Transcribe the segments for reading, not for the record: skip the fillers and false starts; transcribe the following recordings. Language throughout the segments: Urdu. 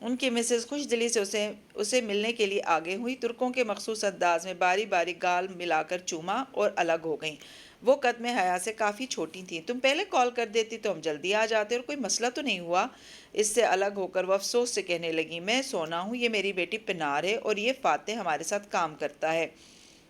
ان کی مسز خوش دلی سے اسے ملنے کے لیے آگے ہوئی، ترکوں کے مخصوص انداز میں باری باری گال ملا کر چوما اور الگ ہو گئیں۔ وہ قد میں حیا سے کافی چھوٹی تھیں۔ تم پہلے کال کر دیتی تو ہم جلدی آ جاتے اور کوئی مسئلہ تو نہیں ہوا۔ اس سے الگ ہو کر وہ افسوس سے کہنے لگی، میں سونا ہوں، یہ میری بیٹی پنار ہے اور یہ فاتح ہمارے ساتھ کام کرتا ہے۔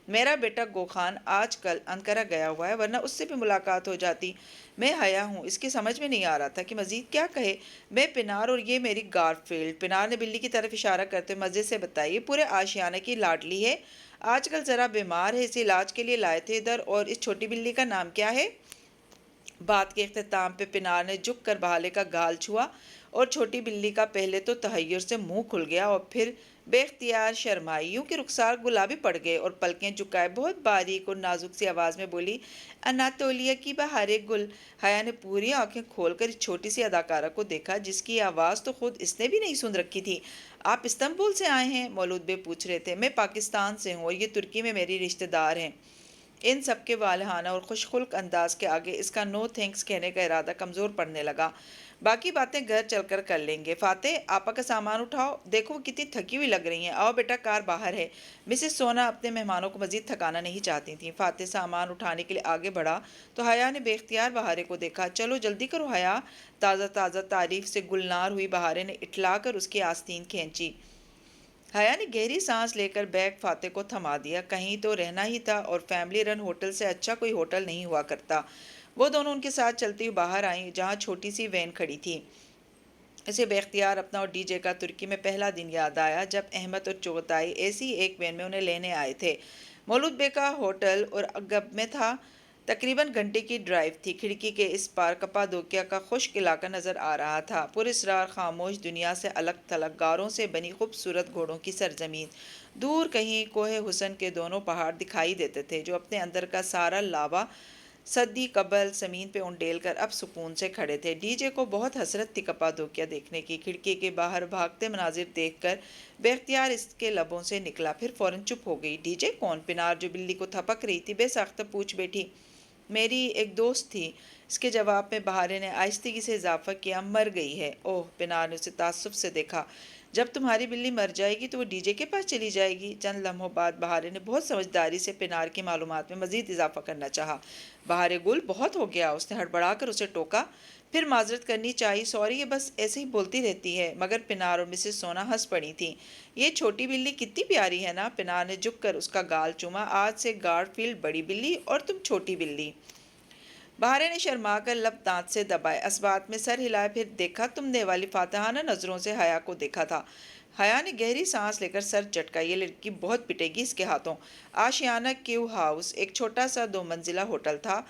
میرا بیٹا گوخان آج کل انقرہ گیا ہوا ہے، ورنہ اس سے بھی ملاقات ہو جاتی۔ میں حیا ہوں۔ اس کی سمجھ میں نہیں آ رہا تھا کہ مزید کیا کہے۔ میں پنار اور یہ میری گارفیلڈ۔ پنار نے بلی کی طرف اشارہ کرتے مزے سے بتائی، یہ پورے آشیانہ کی لاڈلی ہے، آج کل ذرا بیمار ہے، اسے علاج کے لیے لائے تھے ادھر۔ اور اس چھوٹی بلی کا نام کیا ہے؟ بات کے اختتام پہ پنار نے جھک کر بھالے کا گال چھوا اور چھوٹی بلی کا پہلے تو تحیر سے منہ کھل گیا اور پھر بے اختیار شرمائی، یوں کہ رخسار گلابی پڑ گئے اور پلکیں جھکائے بہت باریک اور نازک سی آواز میں بولی، اناتولیا کی بہارے گل۔ حیا نے پوری آنکھیں کھول کر اس چھوٹی سی اداکارہ کو دیکھا جس کی آواز تو خود اس نے بھی نہیں سن رکھی تھی۔ آپ استنبول سے آئے ہیں؟ مولود بے پوچھ رہے تھے۔ میں پاکستان سے ہوں اور یہ ترکی میں میری رشتہ دار ہیں۔ ان سب کے والہانہ اور خوش خلق انداز کے آگے اس کا نو تھینکس کہنے کا ارادہ کمزور پڑنے لگا۔ باقی باتیں گھر چل کر لیں گے۔ فاتح، آپا کا سامان اٹھاؤ، دیکھو وہ کتنی تھکی ہوئی لگ رہی ہیں۔ آؤ بیٹا، کار باہر ہے۔ مسز سونا اپنے مہمانوں کو مزید تھکانا نہیں چاہتی تھیں۔ فاتح سامان اٹھانے کے لیے آگے بڑھا تو حیا نے بے اختیار بہارے کو دیکھا۔ چلو جلدی کرو حیا۔ تازہ تازہ تعریف سے گلنار ہوئی بہارے نے اٹھلا کر اس کی آستین کھینچی۔ حیا نے گہری سانس لے کر بیگ فاتح کو تھما دیا۔ کہیں تو رہنا ہی تھا اور فیملی رن ہوٹل سے اچھا کوئی ہوٹل نہیں ہوا کرتا۔ وہ دونوں ان کے ساتھ چلتی ہوئی باہر آئیں جہاں چھوٹی سی وین کھڑی تھی۔ اسے بے اختیار اپنا اور ڈی جے کا ترکی میں پہلا دن یاد آیا جب احمد اور چغتائی ایسی ایک وین میں انہیں لینے آئے تھے۔ مولود بے کا ہوٹل اور اگب میں تھا۔ تقریباً گھنٹے کی ڈرائیو تھی۔ کھڑکی کے اس پار کپادوکیا کا خشک علاقہ نظر آ رہا تھا، پراسرار خاموش دنیا سے الگ تھلگ غاروں سے بنی خوبصورت گھوڑوں کی سرزمین۔ دور کہیں کوہ حسن کے دونوں پہاڑ دکھائی دیتے تھے جو اپنے اندر کا سارا لاوا صدی قبل زمین پہ انڈیل کر اب سکون سے کھڑے تھے۔ ڈی جے کو بہت حسرت تھی کپادوکیا دیکھنے کی۔ کھڑکی کے باہر بھاگتے مناظر دیکھ کر بے اختیار اس کے لبوں سے نکلا، پھر فوراً چپ ہو گئی۔ ڈی جے کون؟ پنار جو بلی کو تھپک رہی تھی بے ساختہ پوچھ بیٹھی۔ میری ایک دوست تھی۔ اس کے جواب میں بہارے نے آہستگی سے اضافہ کیا، مر گئی ہے۔ اوہ! پنار نے اسے تعصب سے دیکھا۔ جب تمہاری بلی مر جائے گی تو وہ ڈی جے کے پاس چلی جائے گی۔ چند لمحوں بعد بہارے نے بہت سمجھداری سے پنار کی معلومات میں مزید اضافہ کرنا چاہا۔ بہارے گل، بہت ہو گیا، اس نے ہڑبڑا کر اسے ٹوکا۔ پھر معذرت کرنی چاہی، سوری، یہ بس ایسے ہی بولتی رہتی ہے۔ مگر پنار اور مسز سونا ہنس پڑی تھیں۔ یہ چھوٹی بلی کتنی پیاری ہے نا؟ پنار نے جھک کر اس کا گال چوما۔ آج سے گارفیلڈ بڑی بلی اور تم چھوٹی بلی۔ بہارے نے شرما کر لب دانت سے دبائے، اسبات میں سر ہلائے، پھر دیکھا تم نے والی فاتحانہ نظروں سے حیا کو دیکھا تھا۔ حیا نے گہری سانس لے کر سر جھٹکا، یہ لڑکی بہت پٹے گی اس کے ہاتھوں۔ آشیانہ کیو ہاؤس ایک چھوٹا سا 2 منزلہ ہوٹل تھا۔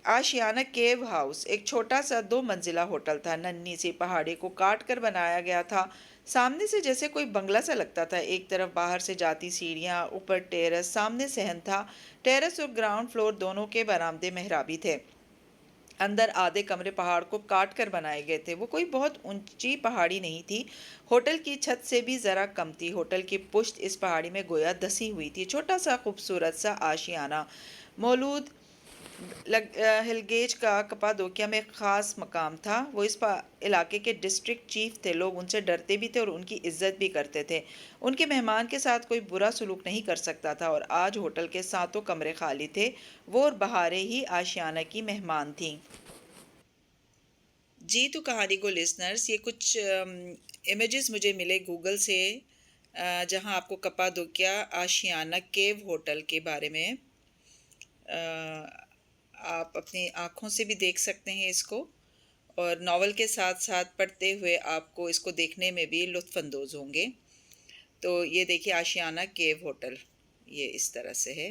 آشیانہ کیو ہاؤس ایک چھوٹا سا 2 منزلہ ہوٹل تھا، ننھی سی پہاڑی کو کاٹ کر بنایا گیا تھا۔ سامنے سے جیسے کوئی بنگلہ سا لگتا تھا۔ ایک طرف باہر سے جاتی سیڑھیاں، اوپر ٹیرس، سامنے صحن تھا۔ ٹیرس اور گراؤنڈ فلور دونوں کے برآمدے محرابی تھے۔ اندر آدھے کمرے پہاڑ کو کاٹ کر بنائے گئے تھے۔ وہ کوئی بہت اونچی پہاڑی نہیں تھی، ہوٹل کی چھت سے بھی ذرا کم تھی۔ ہوٹل کی پشت اس پہاڑی میں گویا دسی ہوئی تھی۔ چھوٹا سا خوبصورت سا آشیانہ مولود ہلگیچ کا کپادوکیا میں خاص مقام تھا۔ وہ اس علاقے کے ڈسٹرکٹ چیف تھے، لوگ ان سے ڈرتے بھی تھے اور ان کی عزت بھی کرتے تھے۔ ان کے مہمان کے ساتھ کوئی برا سلوک نہیں کر سکتا تھا اور آج ہوٹل کے 7 کمرے خالی تھے۔ وہ اور بہارے ہی آشیانہ کی مہمان تھیں۔ جی تو کہانی کو لسنرز، یہ کچھ امیجز مجھے ملے گوگل سے جہاں آپ کو کپادوکیا آشیانہ کیو ہوٹل کے بارے میں آپ اپنی آنکھوں سے بھی دیکھ سکتے ہیں اس کو، اور ناول کے ساتھ ساتھ پڑھتے ہوئے آپ کو اس کو دیکھنے میں بھی لطف اندوز ہوں گے۔ تو یہ دیکھیے آشیانہ کیو ہوٹل، یہ اس طرح سے ہے۔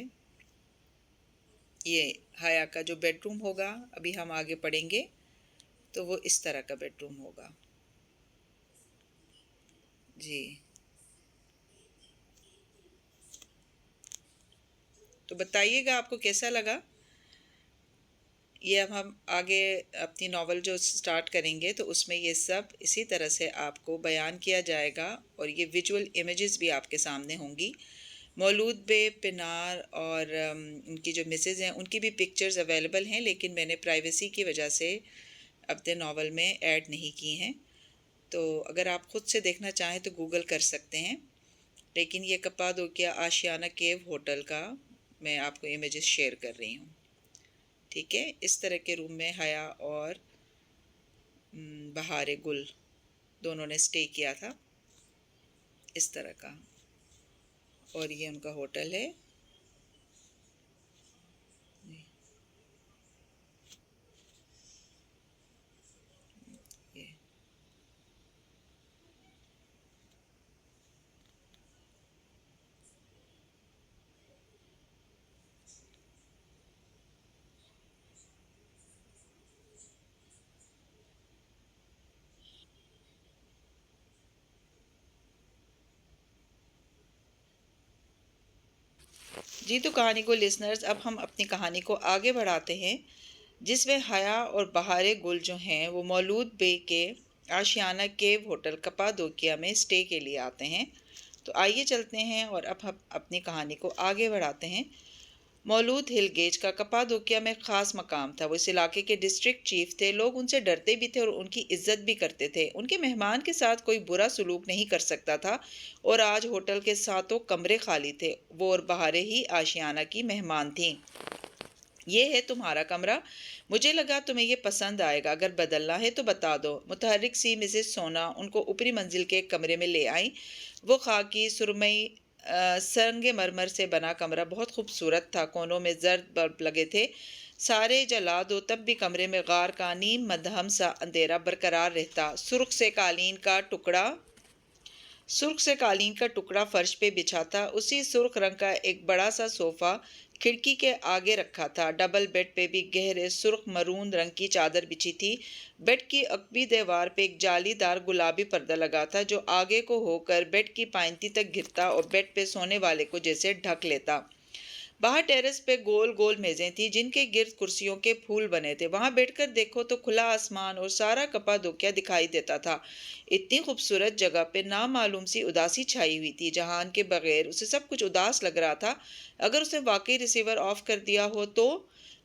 یہ حیا کا جو بیڈ روم ہوگا، ابھی ہم آگے پڑھیں گے تو وہ اس طرح کا بیڈ روم ہوگا۔ جی تو بتائیے گا آپ کو کیسا لگا۔ یہ اب ہم آگے اپنی ناول جو سٹارٹ کریں گے تو اس میں یہ سب اسی طرح سے آپ کو بیان کیا جائے گا اور یہ ویژول امیجز بھی آپ کے سامنے ہوں گی۔ مولود بے، پنار اور ان کی جو مسز ہیں ان کی بھی پکچرز اویلیبل ہیں، لیکن میں نے پرائیویسی کی وجہ سے اپنے ناول میں ایڈ نہیں کی ہیں۔ تو اگر آپ خود سے دیکھنا چاہیں تو گوگل کر سکتے ہیں، لیکن یہ کپادوکیا آشیانہ کیو ہوٹل کا میں آپ کو امیجز شیئر کر رہی ہوں، ٹھیک ہے۔ اس طرح کے روم میں حیا اور بہار گل دونوں نے اسٹے کیا تھا، اس طرح کا، اور یہ ان کا ہوٹل ہے۔ یہ جی تو کہانی کو لسنرز، اب ہم اپنی کہانی کو آگے بڑھاتے ہیں، جس میں حیا اور بہار گل جو ہیں وہ مولود بے کے آشیانہ کیو ہوٹل کپادوکیا میں اسٹے کے لیے آتے ہیں۔ تو آئیے چلتے ہیں اور اب ہم اپنی کہانی کو آگے بڑھاتے ہیں۔ مولود ہل گیج کا کپادوکیا میں خاص مقام تھا، وہ اس علاقے کے ڈسٹرکٹ چیف تھے، لوگ ان سے ڈرتے بھی تھے اور ان کی عزت بھی کرتے تھے، ان کے مہمان کے ساتھ کوئی برا سلوک نہیں کر سکتا تھا، اور آج ہوٹل کے 7 کمرے خالی تھے، وہ اور بہاریں ہی آشیانہ کی مہمان تھیں۔ یہ ہے تمہارا کمرہ، مجھے لگا تمہیں یہ پسند آئے گا، اگر بدلنا ہے تو بتا دو۔ متحرک سی مسز سونا ان کو اوپری منزل کے ایک کمرے میں لے آئیں۔ وہ خاکی سرمئی سنگ مرمر سے بنا کمرہ بہت خوبصورت تھا، کونوں میں زرد بلب لگے تھے، سارے جلا دو تب بھی کمرے میں غار کا نیم مدھم سا اندھیرا برقرار رہتا۔ سرخ سے قالین کا ٹکڑا فرش پہ بچھا تھا، اسی سرخ رنگ کا ایک بڑا سا صوفہ کھڑکی کے آگے رکھا تھا، ڈبل بیڈ پہ بھی گہرے سرخ مرون رنگ کی چادر بچھی تھی، بیڈ کی عقبی دیوار پہ ایک جالی دار گلابی پردہ لگا تھا جو آگے کو ہو کر بیڈ کی پائنتی تک گرتا اور بیڈ پہ سونے والے کو جیسے ڈھک لیتا۔ باہر ٹیرس پہ گول گول میزیں تھیں جن کے گرد کرسیوں کے پھول بنے تھے، وہاں بیٹھ کر دیکھو تو کھلا آسمان اور سارا کپادوکیا دکھائی دیتا تھا۔ اتنی خوبصورت جگہ پہ نامعلوم سی اداسی چھائی ہوئی تھی، جہان کے بغیر اسے سب کچھ اداس لگ رہا تھا۔ اگر اس نے واقعی ریسیور آف کر دیا ہو تو؟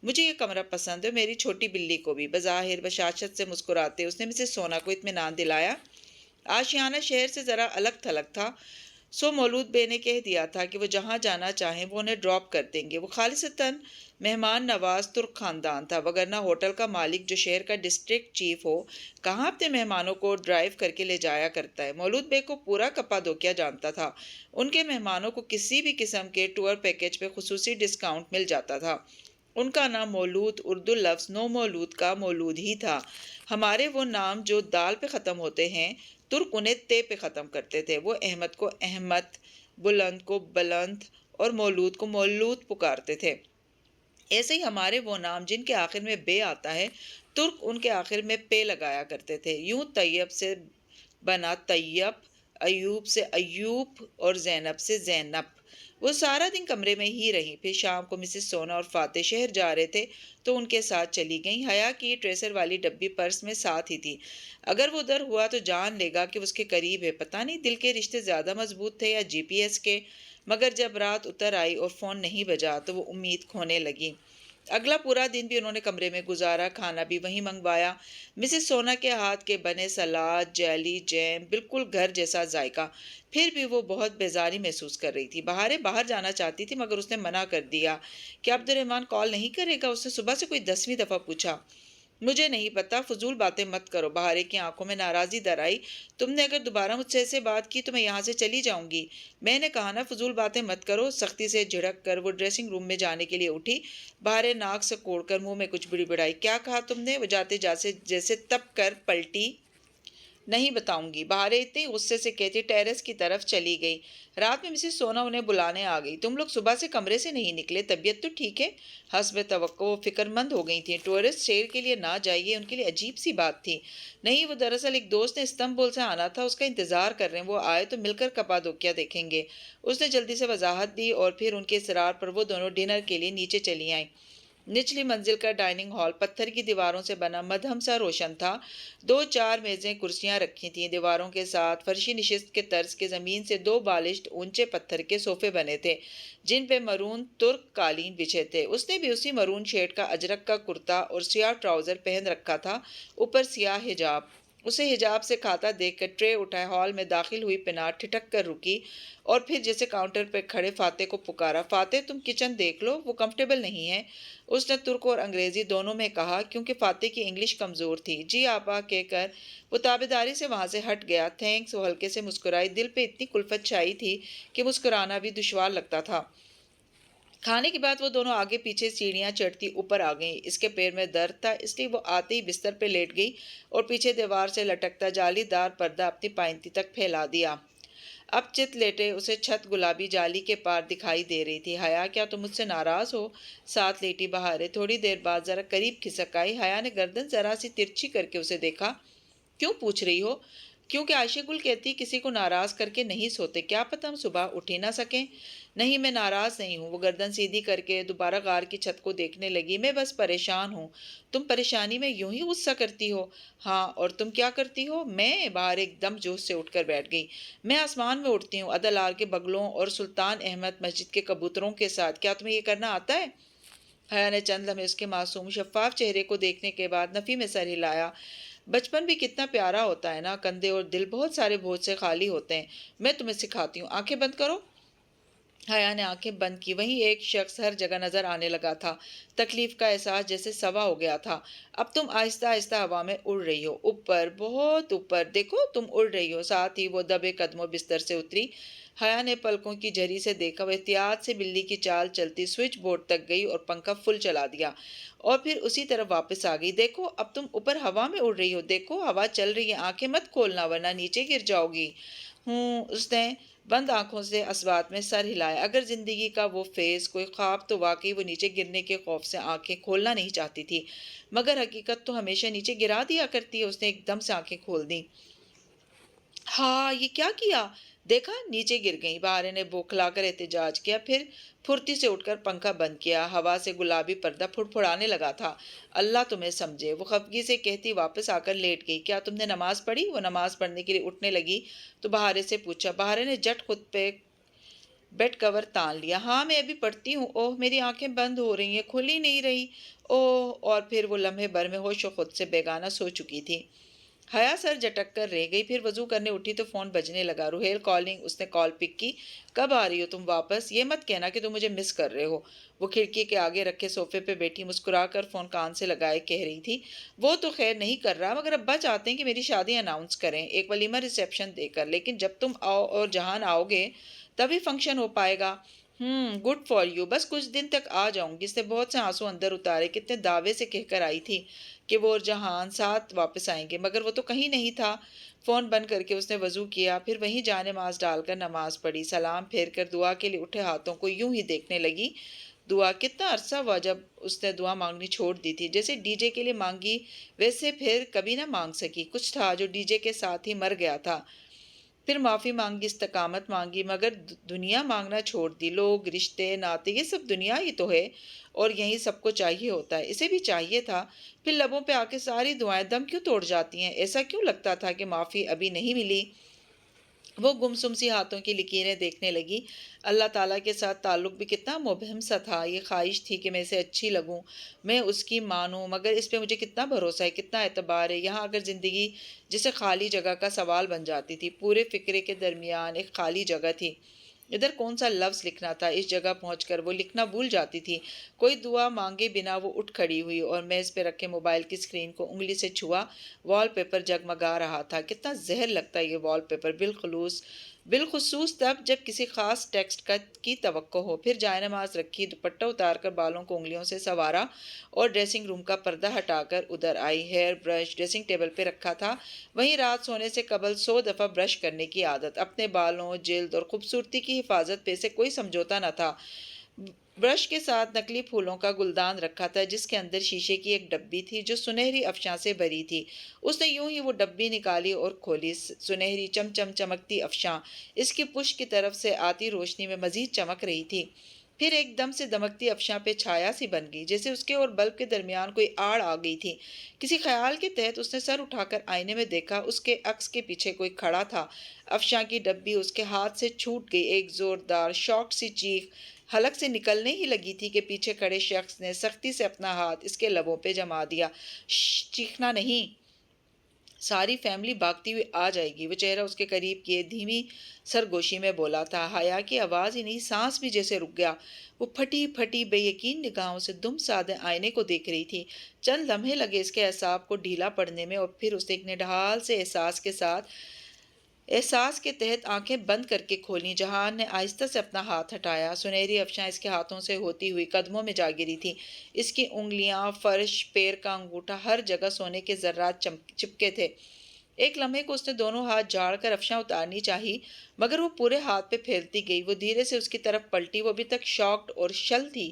مجھے یہ کمرہ پسند ہے، میری چھوٹی بلی کو بھی۔ بظاہر بشاشت سے مسکراتے اس نے مسز سونا کو اطمینان دلایا۔ آشیانہ شہر سے ذرا الگ تھلگ تھا، سو مولود بے نے کہہ دیا تھا کہ وہ جہاں جانا چاہیں وہ انہیں ڈراپ کر دیں گے۔ وہ خالصتاً مہمان نواز ترک خاندان تھا، وگرنہ ہوٹل کا مالک جو شہر کا ڈسٹرکٹ چیف ہو کہاں اپنے مہمانوں کو ڈرائیو کر کے لے جایا کرتا ہے۔ مولود بے کو پورا کپادوکیا جانتا تھا، ان کے مہمانوں کو کسی بھی قسم کے ٹور پیکج پہ خصوصی ڈسکاؤنٹ مل جاتا تھا۔ ان کا نام مولود اردو لفظ نو مولود کا مولود ہی تھا۔ ہمارے وہ نام جو دال پہ ختم ہوتے ہیں، ترک انہیں تے پہ ختم کرتے تھے۔ وہ احمد کو احمد، بلند کو بلند اور مولود کو مولود پکارتے تھے۔ ایسے ہی ہمارے وہ نام جن کے آخر میں بے آتا ہے، ترک ان کے آخر میں پے لگایا کرتے تھے۔ یوں طیب سے بنا طیب، ایوب سے ایوب اور زینب سے زینب۔ وہ سارا دن کمرے میں ہی رہی، پھر شام کو مسز سونا اور فاتح شہر جا رہے تھے تو ان کے ساتھ چلی گئیں۔ حیا کی ٹریسر والی ڈبی پرس میں ساتھ ہی تھی، اگر وہ ادھر ہوا تو جان لے گا کہ وہ اس کے قریب ہے۔ پتہ نہیں دل کے رشتے زیادہ مضبوط تھے یا جی پی ایس کے، مگر جب رات اتر آئی اور فون نہیں بجا تو وہ امید کھونے لگی۔ اگلا پورا دن بھی انہوں نے کمرے میں گزارا، کھانا بھی وہیں منگوایا۔ مسز سونا کے ہاتھ کے بنے سلاد، جیلی، جیم، بالکل گھر جیسا ذائقہ۔ پھر بھی وہ بہت بیزاری محسوس کر رہی تھی۔ بہاریں باہر جانا چاہتی تھی مگر اس نے منع کر دیا۔ کیا عبد الرحمن کال نہیں کرے گا؟ اس نے صبح سے کوئی 10ویں دفعہ پوچھا۔ مجھے نہیں پتا، فضول باتیں مت کرو۔ بہارے کی آنکھوں میں ناراضی در آئی۔ تم نے اگر دوبارہ مجھ سے ایسے بات کی تو میں یہاں سے چلی جاؤں گی۔ میں نے کہا نا فضول باتیں مت کرو۔ سختی سے جھڑک کر وہ ڈریسنگ روم میں جانے کے لیے اٹھی۔ بہارے ناک سے کوڑ کر منہ میں کچھ بڑبڑائی۔ کیا کہا تم نے؟ وہ جاتے جاتے جیسے تپ کر پلٹی۔ نہیں بتاؤں گی، بہاریں اتنے غصے سے کہتی ٹیرس کی طرف چلی گئی۔ رات میں مسز سونا انہیں بلانے آ گئی۔ تم لوگ صبح سے کمرے سے نہیں نکلے، طبیعت تو ٹھیک ہے؟ حسب توقع وہ فکر مند ہو گئی تھیں۔ ٹورسٹ شہر کے لیے نہ جائیے ان کے لیے عجیب سی بات تھی۔ نہیں، وہ دراصل ایک دوست نے استنبول سے آنا تھا، اس کا انتظار کر رہے ہیں، وہ آئے تو مل کر کپادوکیا دیکھیں گے۔ اس نے جلدی سے وضاحت دی اور پھر ان کے اصرار پر وہ دونوں ڈنر کے لیے نیچے چلی آئیں۔ نچلی منزل کا ڈائننگ ہال پتھر کی دیواروں سے بنا مدھم سا روشن تھا۔ 2-4 میزیں کرسیاں رکھی تھیں، دیواروں کے ساتھ فرشی نشست کے طرز کے زمین سے 2 بالشت اونچے پتھر کے صوفے بنے تھے جن پہ مرون ترک قالین بچھے تھے۔ اس نے بھی اسی مرون شیڈ کا اجرک کا کرتا اور سیاہ ٹراؤزر پہن رکھا تھا، اوپر سیاہ حجاب۔ اسے حجاب سے کھاتا دیکھ کر ٹرے اٹھائے ہال میں داخل ہوئی پناہ ٹھٹک کر رکی اور پھر جیسے کاؤنٹر پہ کھڑے فاتح کو پکارا، فاتح تم کچن دیکھ لو، وہ کمفرٹیبل نہیں ہے۔ اس نے ترک اور انگریزی دونوں میں کہا کیونکہ فاتح کی انگلش کمزور تھی۔ جی آپا کہہ کر وہ تابعداری سے وہاں سے ہٹ گیا۔ تھینکس، وہ ہلکے سے مسکرائی، دل پہ اتنی کلفت چھائی تھی کہ مسکرانا بھی دشوار لگتا تھا۔ کھانے کے بعد وہ دونوں آگے پیچھے سیڑھیاں چڑھتی اوپر آ گئیں۔ اس کے پیر میں درد تھا اس لیے وہ آتے ہی بستر پہ لیٹ گئی اور پیچھے دیوار سے لٹکتا جالی دار پردہ اپنی پائنتی تک پھیلا دیا۔ اب چت لیٹے اسے چھت گلابی جالی کے پار دکھائی دے رہی تھی۔ حیا کیا تم مجھ سے ناراض ہو؟ ساتھ لیٹی بہارے تھوڑی دیر بعد ذرا قریب کھسک آئی۔ حیا نے گردن ذرا سی ترچھی کر کے اسے دیکھا۔ کیوں پوچھ رہی ہو؟ کیونکہ عائشہ گل کہتی کسی کو ناراض کر کے نہیں سوتے، کیا پتہ ہم صبح اٹھ ہی نہ سکیں۔ نہیں میں ناراض نہیں ہوں۔ وہ گردن سیدھی کر کے دوبارہ غار کی چھت کو دیکھنے لگی۔ میں بس پریشان ہوں۔ تم پریشانی میں یوں ہی غصہ کرتی ہو؟ ہاں، اور تم کیا کرتی ہو؟ میں باہر ایک دم جوش سے اٹھ کر بیٹھ گئی۔ میں آسمان میں اڑتی ہوں، عدلار کے بگلوں اور سلطان احمد مسجد کے کبوتروں کے ساتھ۔ کیا تمہیں یہ کرنا آتا ہے؟ حیا نے چند لمحے اس کے معصوم شفاف چہرے کو دیکھنے کے بعد نفی میں سر ہلایا۔ بچپن بھی کتنا پیارا ہوتا ہے نا، کندھے اور دل بہت سارے بوجھ سے خالی ہوتے ہیں۔ میں تمہیں سکھاتی ہوں، آنکھیں بند کرو۔ حیا نے آنکھیں بند کی۔ وہیں ایک شخص ہر جگہ نظر آنے لگا تھا۔ تکلیف کا احساس جیسے سوا ہو گیا تھا۔ اب تم آہستہ آہستہ ہوا میں اڑ رہی ہو، اوپر، بہت اوپر، دیکھو تم اڑ رہی ہو۔ ساتھ ہی وہ دبے قدموں بستر سے اتری۔ حیا نے پلکوں کی جھری سے دیکھا، وہ احتیاط سے بلی کی چال چلتی سوئچ بورڈ تک گئی اور پنکھا فل چلا دیا اور پھر اسی طرف واپس آ گئی۔ دیکھو اب تم اوپر ہوا میں اڑ رہی ہو، دیکھو ہوا چل رہی ہے، آنکھیں مت کھولنا ورنہ نیچے گر جاؤ گی۔ اس نے بند آنکھوں سے اسبات میں سر ہلایا۔ اگر زندگی کا وہ فیض کوئی خواب تو واقعی وہ نیچے گرنے کے خوف سے آنکھیں کھولنا نہیں چاہتی تھی، مگر حقیقت تو ہمیشہ نیچے گرا دیا کرتی ہے۔ اس نے ایک دم سے آنکھیں کھول دیں۔ ہاں، یہ کیا کیا؟ دیکھا، نیچے گر گئیں۔ بہارے نے بوکھلا کر احتجاج کیا، پھر پھرتی سے اٹھ کر پنکھا بند کیا۔ ہوا سے گلابی پردہ پھڑپھڑانے لگا تھا۔ اللہ تمہیں سمجھے، وہ خفگی سے کہتی واپس آ کر لیٹ گئی۔ کیا تم نے نماز پڑھی؟ وہ نماز پڑھنے کے لیے اٹھنے لگی تو بہارے سے پوچھا۔ بہارے نے جٹ خود پہ بیڈ کور تان لیا۔ ہاں میں ابھی پڑھتی ہوں۔ اوہ میری آنکھیں بند ہو رہی ہیں، کھل ہی نہیں رہی۔ اوہ، اور پھر وہ لمحے بھر میں ہوش و خود سے بیگانہ سو چکی تھی۔ حیا سر جھٹک کر رہ گئی، پھر وضو کرنے اٹھی تو فون بجنے لگا۔ روہیل کالنگ۔ اس نے کال پک کی۔ کب آ رہی ہو تم واپس؟ یہ مت کہنا کہ تم مجھے مس کر رہے ہو، وہ کھڑکی کے آگے رکھے صوفے پہ بیٹھی مسکرا کر فون کان سے لگائے کہہ رہی تھی۔ وہ تو خیر نہیں کر رہا، مگر ابا چاہتے ہیں کہ میری شادی اناؤنس کریں، ایک ولیمہ ریسیپشن دے کر، لیکن جب تم آؤ اور جہان آؤ گے تبھی فنکشن ہو پائے گا۔ گڈ فار یو، بس کچھ دن تک آ جاؤں گی۔ اس نے بہت سے آنسو اندر اتارے، کتنے دعوے سے کہہ کر آئی تھی کہ وہ اور جہان ساتھ واپس آئیں گے، مگر وہ تو کہیں نہیں تھا۔ فون بند کر کے اس نے وضو کیا، پھر وہیں جائے نماز ڈال کر نماز پڑھی، سلام پھیر کر دعا کے لیے اٹھے ہاتھوں کو یوں ہی دیکھنے لگی۔ دعا کتنا عرصہ ہوا جب اس نے دعا مانگنی چھوڑ دی تھی، جیسے ڈی جے کے لیے مانگی ویسے پھر کبھی نہ مانگ سکی۔ کچھ تھا جو ڈی جے کے ساتھ ہی مر گیا تھا۔ پھر معافی مانگی، استقامت مانگی، مگر دنیا مانگنا چھوڑ دی۔ لوگ، رشتے، ناطے، یہ سب دنیا ہی تو ہے اور یہی سب کو چاہیے ہوتا ہے، اسے بھی چاہیے تھا۔ پھر لبوں پہ آ کے ساری دعائیں دم کیوں توڑ جاتی ہیں؟ ایسا کیوں لگتا تھا کہ معافی ابھی نہیں ملی؟ وہ گمسم سی ہاتھوں کی لکیریں دیکھنے لگی۔ اللہ تعالیٰ کے ساتھ تعلق بھی کتنا مبہم سا تھا۔ یہ خواہش تھی کہ میں اسے اچھی لگوں، میں اس کی مانوں، مگر اس پہ مجھے کتنا بھروسہ ہے، کتنا اعتبار ہے۔ یہاں اگر زندگی جسے خالی جگہ کا سوال بن جاتی تھی، پورے فکرے کے درمیان ایک خالی جگہ تھی، ادھر کون سا لفظ لکھنا تھا؟ اس جگہ پہنچ کر وہ لکھنا بھول جاتی تھی۔ کوئی دعا مانگے بنا وہ اٹھ کھڑی ہوئی اور میز پہ رکھے موبائل کی اسکرین کو انگلی سے چھوا۔ وال پیپر جگمگا رہا تھا۔ کتنا زہر لگتا ہے یہ وال پیپر، بالخصوص تب جب کسی خاص ٹیکسٹ کی توقع ہو۔ پھر جائے نماز رکھی، دوپٹہ اتار کر بالوں کو انگلیوں سے سنوارا اور ڈریسنگ روم کا پردہ ہٹا کر ادھر آئی۔ ہیئر برش ڈریسنگ ٹیبل پہ رکھا تھا، وہیں رات سونے سے قبل 100 دفعہ برش کرنے کی عادت۔ اپنے بالوں، جلد اور خوبصورتی کی حفاظت پہ سے کوئی سمجھوتا نہ تھا۔ برش کے ساتھ نکلی پھولوں کا گلدان رکھا تھا جس کے اندر شیشے کی ایک ڈبی تھی جو سنہری افشاں سے بھری تھی۔ اس نے یوں ہی وہ ڈبی نکالی اور کھولی۔ سنہری چمچم چمکتی افشاں اس کی پشت کی طرف سے آتی روشنی میں مزید چمک رہی تھی، پھر ایک دم سے دمکتی افشاں پہ چھایا سی بن گئی، جیسے اس کے اور بلب کے درمیان کوئی آڑ آ گئی تھی۔ کسی خیال کے تحت اس نے سر اٹھا کر آئینے میں دیکھا، اس کے عکس کے پیچھے کوئی کھڑا تھا۔ افشاں کی ڈبی اس کے ہاتھ سے چھوٹ گئی۔ ایک زوردار شاک سی چیخ حلق سے نکلنے ہی لگی تھی کہ پیچھے کھڑے شخص نے سختی سے اپنا ہاتھ اس کے لبوں پہ جما دیا۔ چیخنا نہیں، ساری فیملی بھاگتی ہوئی آ جائے گی۔ وہ چہرہ اس کے قریب کیے دھیمی سرگوشی میں بولا تھا۔ حیا کی آواز ہی نہیں، سانس بھی جیسے رک گیا۔ وہ پھٹی پھٹی بے یقین نگاہوں سے دم سادے آئینے کو دیکھ رہی تھی۔ چند لمحے لگے اس کے اعصاب کو ڈھیلا پڑنے میں، اور پھر اس نے ایک نڈھال سے احساس کے ساتھ احساس کے تحت آنکھیں بند کر کے کھولیں۔ جہان نے آہستہ سے اپنا ہاتھ ہٹایا۔ سنہری افشاں اس کے ہاتھوں سے ہوتی ہوئی قدموں میں جا گری تھی۔ اس کی انگلیاں، فرش، پیر کا انگوٹھا، ہر جگہ سونے کے ذرات چپکے تھے۔ ایک لمحے کو اس نے دونوں ہاتھ جھاڑ کر افشاں اتارنی چاہی، مگر وہ پورے ہاتھ پہ پھیلتی گئی۔ وہ دھیرے سے اس کی طرف پلٹی۔ وہ ابھی تک شاکڈ اور شل تھی۔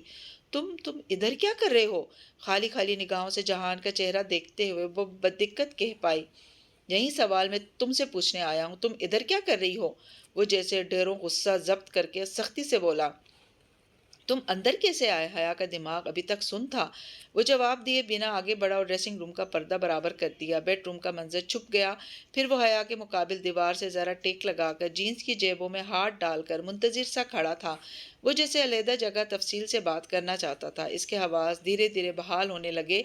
تم ادھر کیا کر رہے ہو؟ خالی خالی نگاہوں سے جہان کا چہرہ دیکھتے ہوئے وہ بددقت کہہ پائی۔ یہی سوال میں تم سے پوچھنے آیا ہوں، تم ادھر کیا کر رہی ہو؟ وہ جیسے ڈھیروں غصہ ضبط کر کے سختی سے بولا۔ تم اندر کیسے آئے؟ حیا کا دماغ ابھی تک سن تھا۔ وہ جواب دیے بنا آگے بڑھا اور ڈریسنگ روم کا پردہ برابر کر دیا۔ بیڈ روم کا منظر چھپ گیا۔ پھر وہ حیا کے مقابل دیوار سے ذرا ٹیک لگا کر جینز کی جیبوں میں ہاتھ ڈال کر منتظر سا کھڑا تھا۔ وہ جیسے علیحدہ جگہ تفصیل سے بات کرنا چاہتا تھا۔ اس کے حواس دھیرے دھیرے بحال ہونے لگے۔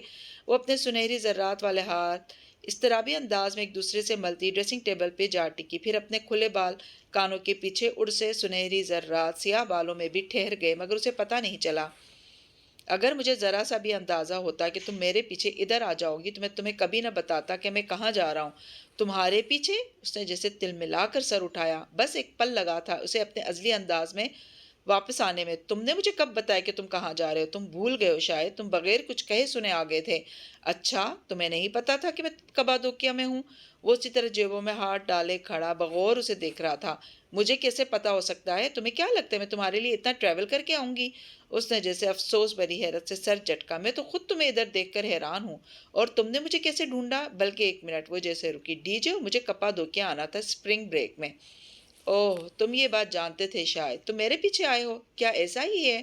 وہ اپنے سنہری ذرات والے ہاتھ اضطرابی انداز میں ایک دوسرے سے ملتی ڈریسنگ ٹیبل پہ جا ٹکی۔ پھر اپنے کھلے بال کانوں کے پیچھے اڑ سے سنہری ذرات سیاہ بالوں میں بھی ٹھہر گئے، مگر اسے پتہ نہیں چلا۔ اگر مجھے ذرا سا بھی اندازہ ہوتا کہ تم میرے پیچھے ادھر آ جاؤ گی تو میں تمہیں کبھی نہ بتاتا کہ میں کہاں جا رہا ہوں۔ تمہارے پیچھے؟ اس نے جیسے تل ملا کر سر اٹھایا۔ بس ایک پل لگا تھا اسے اپنے ازلی انداز میں واپس آنے میں۔ تم نے مجھے کب بتایا کہ تم کہاں جا رہے ہو؟ تم بھول گئے ہو شاید، تم بغیر کچھ کہے سنے آ گئے تھے۔ اچھا، تمہیں نہیں پتا تھا کہ میں کپادوکیا میں ہوں؟ وہ اسی طرح جیبوں میں ہاتھ ڈالے کھڑا بغور اسے دیکھ رہا تھا۔ مجھے کیسے پتا ہو سکتا ہے؟ تمہیں کیا لگتا ہے میں تمہارے لیے اتنا ٹریول کر کے آؤں گی؟ اس نے جیسے افسوس بھری حیرت سے سر جھٹکا۔ میں تو خود تمہیں ادھر دیکھ کر حیران ہوں، اور تم نے مجھے کیسے ڈھونڈا؟ بلکہ ایک منٹ، وہ جیسے رکی۔ ڈی جے، مجھے کپادوکیا آنا تھا اسپرنگ بریک میں۔ اوہ، تم یہ بات جانتے تھے شاید، تم میرے پیچھے آئے ہو، کیا ایسا ہی ہے؟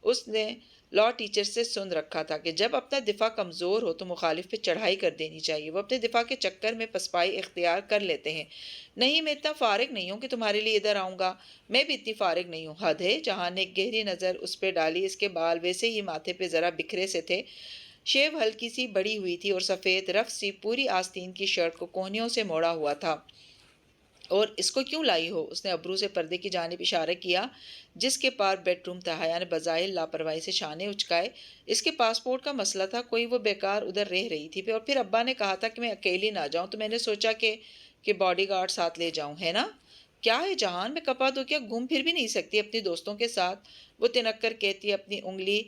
اس نے لا ٹیچر سے سن رکھا تھا کہ جب اپنا دفاع کمزور ہو تو مخالف پہ چڑھائی کر دینی چاہیے۔ وہ اپنے دفاع کے چکر میں پسپائی اختیار کر لیتے ہیں۔ نہیں، میں اتنا فارغ نہیں ہوں کہ تمہارے لیے ادھر آؤں گا۔ میں بھی اتنی فارغ نہیں ہوں۔ حد ہے۔ جہان نے ایک گہری نظر اس پہ ڈالی۔ اس کے بال ویسے ہی ماتھے پہ ذرا بکھرے سے تھے، شیو ہلکی سی بڑی ہوئی تھی، اور سفید رف سی پوری آستین کی شرٹ کو کوہنیوں سے موڑا ہوا تھا۔ اور اس کو کیوں لائی ہو؟ اس نے ابرو سے پردے کی جانب اشارہ کیا جس کے پار بیڈ روم تھا۔ حیا نے بظاہر لاپرواہی سے شانے اچکائے۔ اس کے پاسپورٹ کا مسئلہ تھا، کوئی وہ بیکار ادھر رہ رہی تھی، اور پھر ابا نے کہا تھا کہ میں اکیلی نہ جاؤں، تو میں نے سوچا کہ باڈی گارڈ ساتھ لے جاؤں، ہے نا؟ کیا ہے جہان، میں کپادوکیا گھوم پھر بھی نہیں سکتی اپنی دوستوں کے ساتھ؟ وہ تنک کر کہتی اپنی انگلی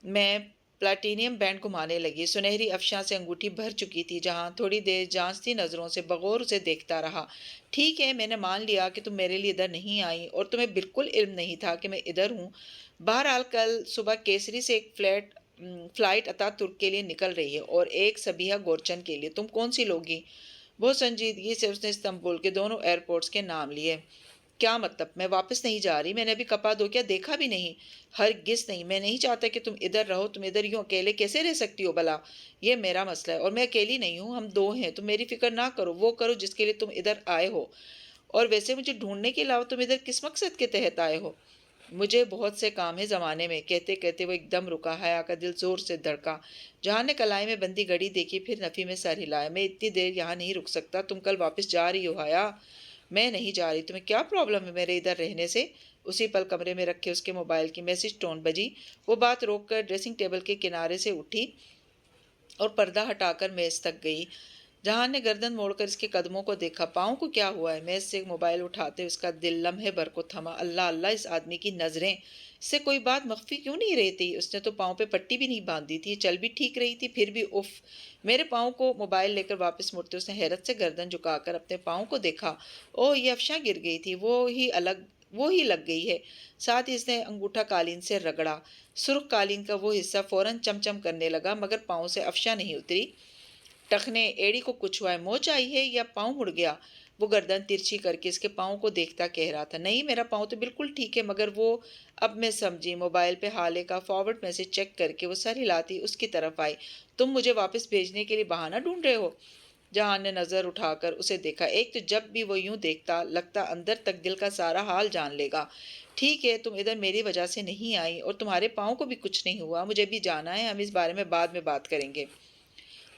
میں پلاٹینیم بینڈ گھمانے لگی۔ سنہری افشاں سے انگوٹھی بھر چکی تھی۔ جہاں تھوڑی دیر جانچتی نظروں سے بغور اسے دیکھتا رہا۔ ٹھیک ہے، میں نے مان لیا کہ تم میرے لیے ادھر نہیں آئی، اور تمہیں بالکل علم نہیں تھا کہ میں ادھر ہوں۔ بہرحال کل صبح کیسری سے ایک فلائٹ اتا ترک کے لیے نکل رہی ہے، اور ایک صبیحہ گورچن کے لیے۔ تم کون سی لوگی؟ بہت سنجیدگی سے اس نے استنبول کے دونوں ایئرپورٹس کے نام لیے۔ کیا مطلب؟ میں واپس نہیں جا رہی، میں نے ابھی کپادوکیا دیکھا بھی نہیں۔ ہرگز نہیں، میں نہیں چاہتا کہ تم ادھر رہو۔ تم ادھر یوں اکیلے کیسے رہ سکتی ہو بھلا؟ یہ میرا مسئلہ ہے، اور میں اکیلی نہیں ہوں، ہم دو ہیں۔ تم میری فکر نہ کرو، وہ کرو جس کے لیے تم ادھر آئے ہو۔ اور ویسے مجھے ڈھونڈنے کے علاوہ تم ادھر کس مقصد کے تحت آئے ہو؟ مجھے بہت سے کام ہے زمانے میں۔ کہتے کہتے وہ ایک دم رکا۔ حیا کا دل زور سے دھڑکا۔ جہان نے کلائی میں بندی گھڑی دیکھی، پھر نفی میں سر ہلایا۔ میں اتنی دیر یہاں نہیں رک سکتا۔ تم کل واپس جا رہی ہو حیا؟ میں نہیں جا رہی۔ تمہیں کیا پرابلم ہے میرے ادھر رہنے سے؟ اسی پل کمرے میں رکھے اس کے موبائل کی میسج ٹون بجی۔ وہ بات روک کر ڈریسنگ ٹیبل کے کنارے سے اٹھی اور پردہ ہٹا کر میز تک گئی۔ جہان نے گردن موڑ کر اس کے قدموں کو دیکھا۔ پاؤں کو کیا ہوا ہے؟ میز سے موبائل اٹھاتے اس کا دل لمحے بھر کو تھما۔ اللہ اللہ، اس آدمی کی نظریں! اس سے کوئی بات مخفی کیوں نہیں رہتی؟ اس نے تو پاؤں پہ پٹی بھی نہیں باندھی تھی، چل بھی ٹھیک رہی تھی، پھر بھی اف! میرے پاؤں کو! موبائل لے کر واپس مڑتے اس نے حیرت سے گردن جھکا کر اپنے پاؤں کو دیکھا۔ اوہ، یہ افشاں گر گئی تھی، وہ ہی لگ گئی ہے۔ ساتھ ہی اس نے انگوٹھا قالین سے رگڑا۔ سرخ قالین کا وہ حصہ فوراً چمچم کرنے لگا، مگر پاؤں سے افشاں نہیں اتری۔ ٹخنے ایڑی کو کچھ ہوا ہے؟ موچ آئی ہے یا پاؤں مڑ گیا؟ وہ گردن ترچھی کر کے اس کے پاؤں کو دیکھتا کہہ رہا تھا۔ نہیں، میرا پاؤں تو بالکل ٹھیک ہے، مگر وہ… اب میں سمجھی۔ موبائل پہ حالے کا فارورڈ میسج چیک کر کے وہ سر ہلاتی اس کی طرف آئی۔ تم مجھے واپس بھیجنے کے لیے بہانہ ڈھونڈ رہے ہو؟ جہان نے نظر اٹھا کر اسے دیکھا۔ ایک تو جب بھی وہ یوں دیکھتا لگتا اندر تک دل کا سارا حال جان لے گا۔ ٹھیک ہے، تم ادھر میری وجہ سے نہیں آئی، اور تمہارے پاؤں کو بھی کچھ نہیں ہوا۔ مجھے بھی جانا ہے، ہم اس بارے میں بعد میں بات کریں گے۔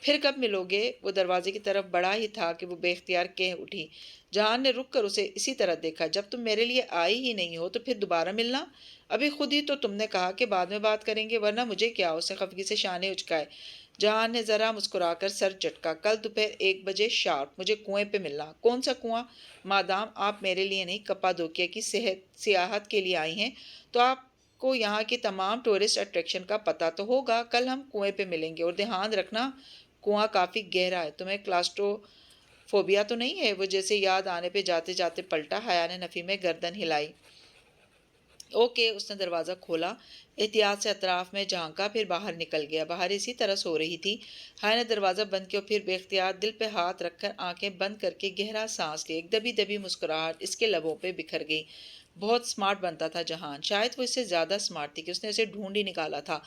پھر کب ملو گے؟ وہ دروازے کی طرف بڑھا ہی تھا کہ وہ بے اختیار کہہ اٹھی۔ جہان نے رک کر اسے اسی طرح دیکھا۔ جب تم میرے لیے آئی ہی نہیں ہو تو پھر دوبارہ ملنا؟ ابھی خود ہی تو تم نے کہا کہ بعد میں بات کریں گے، ورنہ مجھے کیا؟ اس نے خفگی سے شانے اچکائے۔ جہان نے ذرا مسکرا کر سر جھٹکا۔ کل دوپہر 1 بجے شارپ مجھے کنویں پہ ملنا۔ کون سا کنواں؟ مادام آپ میرے لیے نہیں کپادوکیا کی سیاحت کے لیے آئی ہیں تو آپ کو یہاں کی تمام ٹورسٹ اٹریکشن کا پتہ تو ہوگا۔ کل ہم کنویں پہ ملیں گے، اور دھیان رکھنا کنواں کافی گہرا ہے۔ تمہیں کلاسٹرو فوبیا تو نہیں ہے؟ وہ جیسے یاد آنے پہ جاتے جاتے پلٹا۔ حیا نے نفی میں گردن ہلائی۔ اوکے۔ اس نے دروازہ کھولا، احتیاط سے اطراف میں جھانکا، پھر باہر نکل گیا۔ باہر اسی طرح سو رہی تھی۔ حیا نے دروازہ بند کیا اور پھر بے اختیار دل پہ ہاتھ رکھ کر آنکھیں بند کر کے گہرا سانس لی۔ ایک دبی دبی مسکراہٹ اس کے لبوں پہ بکھر گئی۔ بہت سمارٹ بنتا تھا جہان، شاید وہ اس سے زیادہ سمارٹ تھی کہ اس نے اسے ڈھونڈ ہی نکالا تھا۔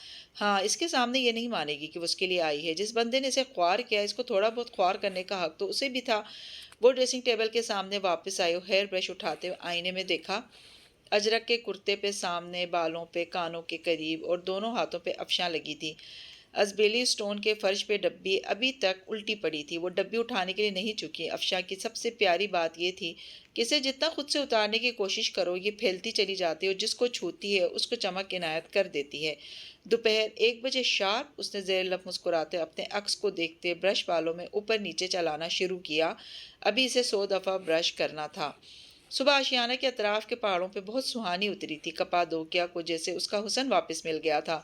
ہاں، اس کے سامنے یہ نہیں مانے گی کہ وہ اس کے لیے آئی ہے۔ جس بندے نے اسے خوار کیا، اس کو تھوڑا بہت خوار کرنے کا حق تو اسے بھی تھا۔ وہ ڈریسنگ ٹیبل کے سامنے واپس آئی اور ہیئر برش اٹھاتے ہوئے آئینے میں دیکھا۔ اجرک کے کرتے پہ سامنے، بالوں پہ، کانوں کے قریب اور دونوں ہاتھوں پہ افشاں لگی تھی۔ ازبیلی اسٹون کے فرش پہ ڈبی ابھی تک الٹی پڑی تھی۔ وہ ڈبی اٹھانے کے لیے نہیں جھکی۔ افشاں کی سب سے پیاری بات یہ تھی کہ اسے جتنا خود سے اتارنے کی کوشش کرو یہ پھیلتی چلی جاتی ہے اور جس کو چھوتی ہے اس کو چمک عنایت کر دیتی ہے۔ دوپہر 1 بجے شارپ، اس نے زیر لب مسکراتے اپنے عکس کو دیکھتے برش بالوں میں اوپر نیچے چلانا شروع کیا۔ ابھی اسے 100 دفعہ برش کرنا تھا۔ صبح آشیانہ کے اطراف کے پہاڑوں پہ بہت سہانی اتری تھی۔ کپادوکیا کو جیسے اس کا حسن واپس مل گیا تھا۔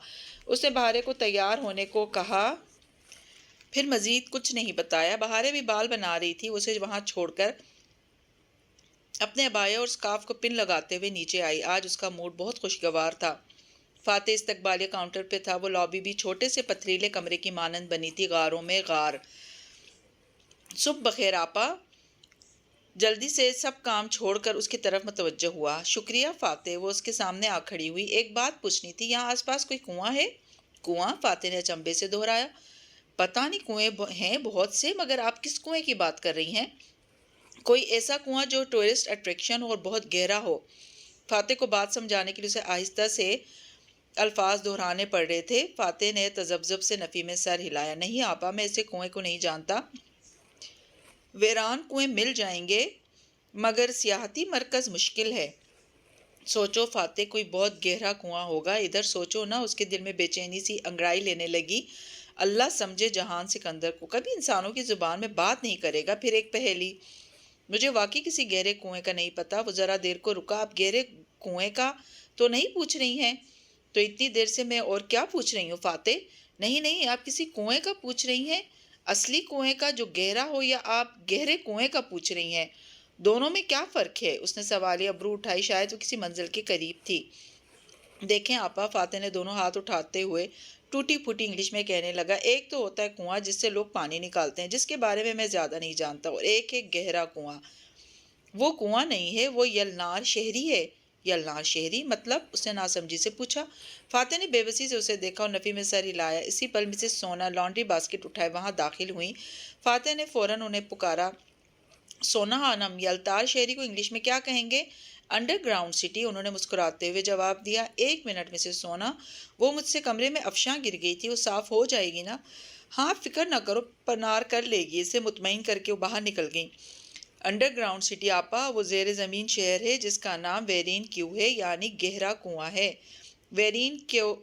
اس نے بہارے کو تیار ہونے کو کہا، پھر مزید کچھ نہیں بتایا۔ بہارے بھی بال بنا رہی تھی۔ اسے وہاں چھوڑ کر اپنے عبایا اور سکارف کو پن لگاتے ہوئے نیچے آئی۔ آج اس کا موڈ بہت خوشگوار تھا۔ فاتح استقبالیہ کاؤنٹر پہ تھا۔ وہ لابی بھی چھوٹے سے پتھریلے کمرے کی مانند بنی تھی، غاروں میں غار۔ صبح بخیر آپا۔ جلدی سے سب کام چھوڑ کر اس کی طرف متوجہ ہوا۔ شکریہ فاتح۔ وہ اس کے سامنے آ کھڑی ہوئی۔ ایک بات پوچھنی تھی، یہاں آس پاس کوئی کنواں ہے؟ کنواں؟ فاتح نے اچنبے سے دہرایا۔ پتہ نہیں، کنویں ہیں بہت سے، مگر آپ کس کنویں کی بات کر رہی ہیں؟ کوئی ایسا کنواں جو ٹورسٹ اٹریکشن ہو اور بہت گہرا ہو۔ فاتح کو بات سمجھانے کے لیے اسے آہستہ سے الفاظ دہرانے پڑ رہے تھے۔ فاتح نے تذبذب سے نفی میں سر ہلایا۔ نہیں آپا، میں ایسے کنویں کو نہیں جانتا۔ ویران کنویں مل جائیں گے، مگر سیاحتی مرکز مشکل ہے۔ سوچو فاتح، کوئی بہت گہرا کنواں ہوگا، ادھر سوچو نا۔ اس کے دل میں بے چینی سی انگڑائی لینے لگی۔ اللہ سمجھے جہان سکندر کو کبھی انسانوں کی زبان میں بات نہیں کرے گا۔ پھر ایک پہیلی، مجھے واقعی کسی گہرے کنویں کا نہیں پتا۔ وہ ذرا دیر کو رکا۔ آپ گہرے کنویں کا تو نہیں پوچھ رہی ہیں؟ تو اتنی دیر سے میں اور کیا پوچھ رہی ہوں فاتح؟ نہیں نہیں، آپ کسی کنویں کا پوچھ رہی ہیں، اصلی کنویں کا جو گہرا ہو، یا آپ گہرے کنویں کا پوچھ رہی ہیں؟ دونوں میں کیا فرق ہے؟ اس نے سوالیہ ابرو اٹھائی، شاید وہ کسی منزل کے قریب تھی۔ دیکھیں آپا، فاتح نے دونوں ہاتھ اٹھاتے ہوئے ٹوٹی پھوٹی انگلش میں کہنے لگا، ایک تو ہوتا ہے کنواں جس سے لوگ پانی نکالتے ہیں، جس کے بارے میں زیادہ نہیں جانتا، اور ایک ہے گہرا کنواں۔ وہ کنواں نہیں ہے، وہ یلنار شہری ہے۔ یلنار شہری مطلب؟ اس نے ناسمجھی سے پوچھا۔ فاتح نے بے بسی سے اسے دیکھا اور نفی میں سر ہلایا۔ اسی پل مسز سونا لانڈری باسکٹ اٹھائے وہاں داخل ہوئیں۔ فاتح نے فوراً انہیں پکارا، سونا خانم، یلتار شہری کو انگلش میں کیا کہیں گے؟ انڈر گراؤنڈ سٹی، انہوں نے مسکراتے ہوئے جواب دیا۔ 1 منٹ مسز سونا، وہ مجھ سے کمرے میں افشاں گر گئی تھی، وہ صاف ہو جائے گی نا؟ ہاں، فکر نہ کرو، پنار کر لے گی۔ اسے مطمئن کر کے وہ باہر نکل گئیں۔ انڈر گراؤنڈ سٹی آپا، وہ زیر زمین شہر ہے جس کا نام ویرین کیو ہے، یعنی گہرا کنواں ہے۔ ویرین کیو